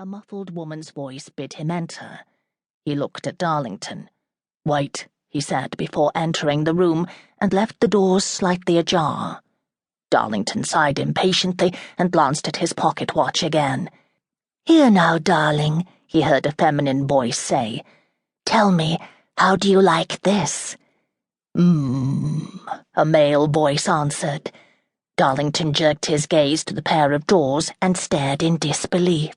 A muffled woman's voice bid him enter. He looked at Darlington. "Wait," he said before entering the room, and left the doors slightly ajar. Darlington sighed impatiently and glanced at his pocket watch again. "Here now, darling," he heard a feminine voice say. "Tell me, how do you like this?" A male voice answered. Darlington jerked his gaze to the pair of drawers and stared in disbelief.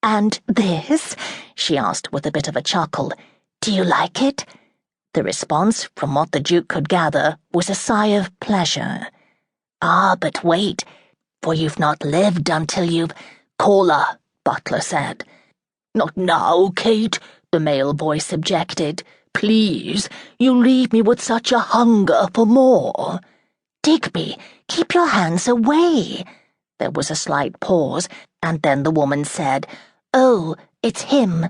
"And this?" she asked with a bit of a chuckle. "Do you like it?" The response, from what the Duke could gather, was a sigh of pleasure. "Ah, but wait, for you've not lived until you've—" "Caller," Butler said. "Not now, Kate," the male voice objected. "Please, you leave me with such a hunger for more." "Digby, keep your hands away." There was a slight pause, and then the woman said, "Oh, it's him.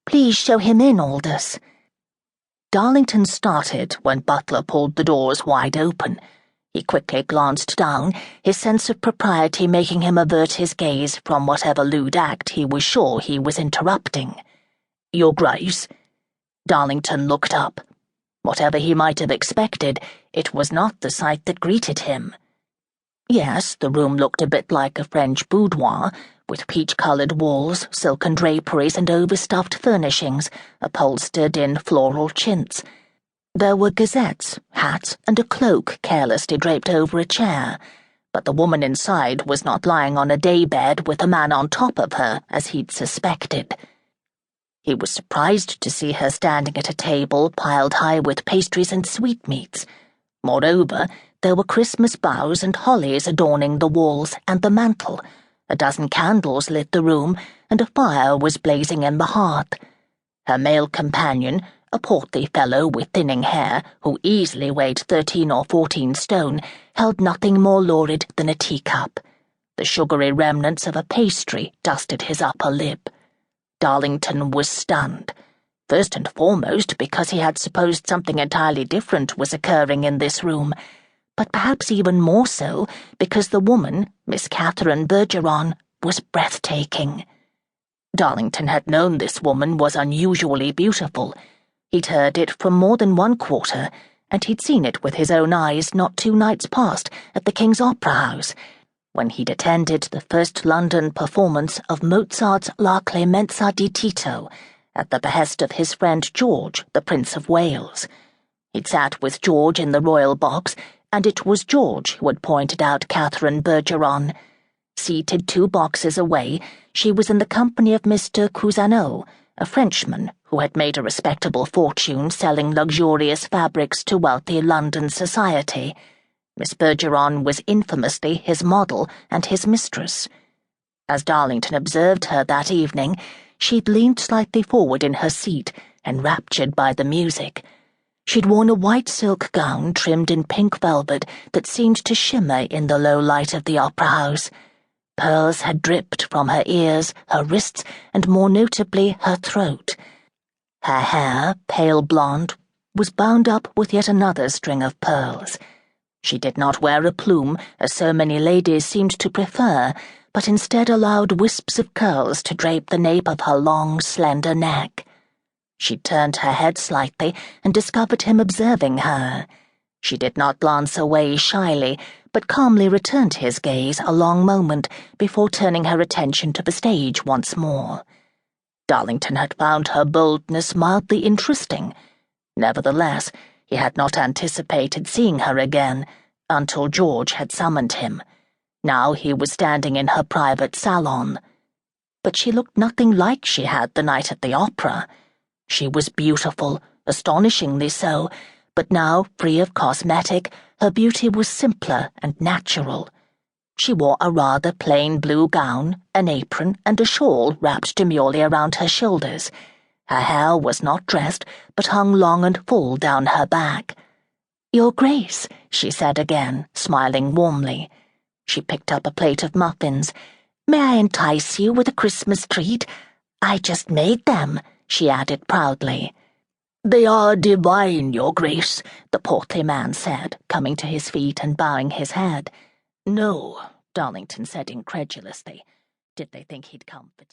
Please show him in, Aldous." Darlington started when Butler pulled the doors wide open. He quickly glanced down, his sense of propriety making him avert his gaze from whatever lewd act he was sure he was interrupting. "Your Grace?" Darlington looked up. Whatever he might have expected, it was not the sight that greeted him. Yes, the room looked a bit like a French boudoir, with peach-coloured walls, silken draperies, and overstuffed furnishings, upholstered in floral chintz. There were gazettes, hats, and a cloak carelessly draped over a chair, but the woman inside was not lying on a daybed with a man on top of her, as he'd suspected. He was surprised to see her standing at a table piled high with pastries and sweetmeats. Moreover, there were Christmas boughs and hollies adorning the walls and the mantel. A dozen candles lit the room, and a fire was blazing in the hearth. Her male companion, a portly fellow with thinning hair, who easily weighed 13 or 14 stone, held nothing more lurid than a teacup. The sugary remnants of a pastry dusted his upper lip. Darlington was stunned, first and foremost because he had supposed something entirely different was occurring in this room, but perhaps even more so because the woman, Miss Catherine Bergeron, was breathtaking. Darlington had known this woman was unusually beautiful. He'd heard it from more than one quarter, and he'd seen it with his own eyes not 2 nights past at the King's Opera House, when he'd attended the first London performance of Mozart's La Clemenza di Tito, at the behest of his friend George, the Prince of Wales. He'd sat with George in the royal box, and it was George who had pointed out Catherine Bergeron. Seated 2 boxes away, she was in the company of Mr. Courtesan, a Frenchman who had made a respectable fortune selling luxurious fabrics to wealthy London society. Miss Bergeron was infamously his model and his mistress. As Darlington observed her that evening, she'd leaned slightly forward in her seat, enraptured by the music. She'd worn a white silk gown trimmed in pink velvet that seemed to shimmer in the low light of the opera house. Pearls had dripped from her ears, her wrists, and more notably her throat. Her hair, pale blonde, was bound up with yet another string of pearls. She did not wear a plume, as so many ladies seemed to prefer, but instead allowed wisps of curls to drape the nape of her long, slender neck. She turned her head slightly and discovered him observing her. She did not glance away shyly, but calmly returned his gaze a long moment before turning her attention to the stage once more. Darlington had found her boldness mildly interesting. Nevertheless, he had not anticipated seeing her again until George had summoned him. Now he was standing in her private salon. But she looked nothing like she had the night at the opera. She was beautiful, astonishingly so, but now, free of cosmetic, her beauty was simpler and natural. She wore a rather plain blue gown, an apron, and a shawl wrapped demurely around her shoulders. Her hair was not dressed, but hung long and full down her back. "Your Grace," she said again, smiling warmly. She picked up a plate of muffins. "May I entice you with a Christmas treat? I just made them," she added proudly. "They are divine, Your Grace," the portly man said, coming to his feet and bowing his head. "No," Darlington said incredulously. Did they think he'd come for tea?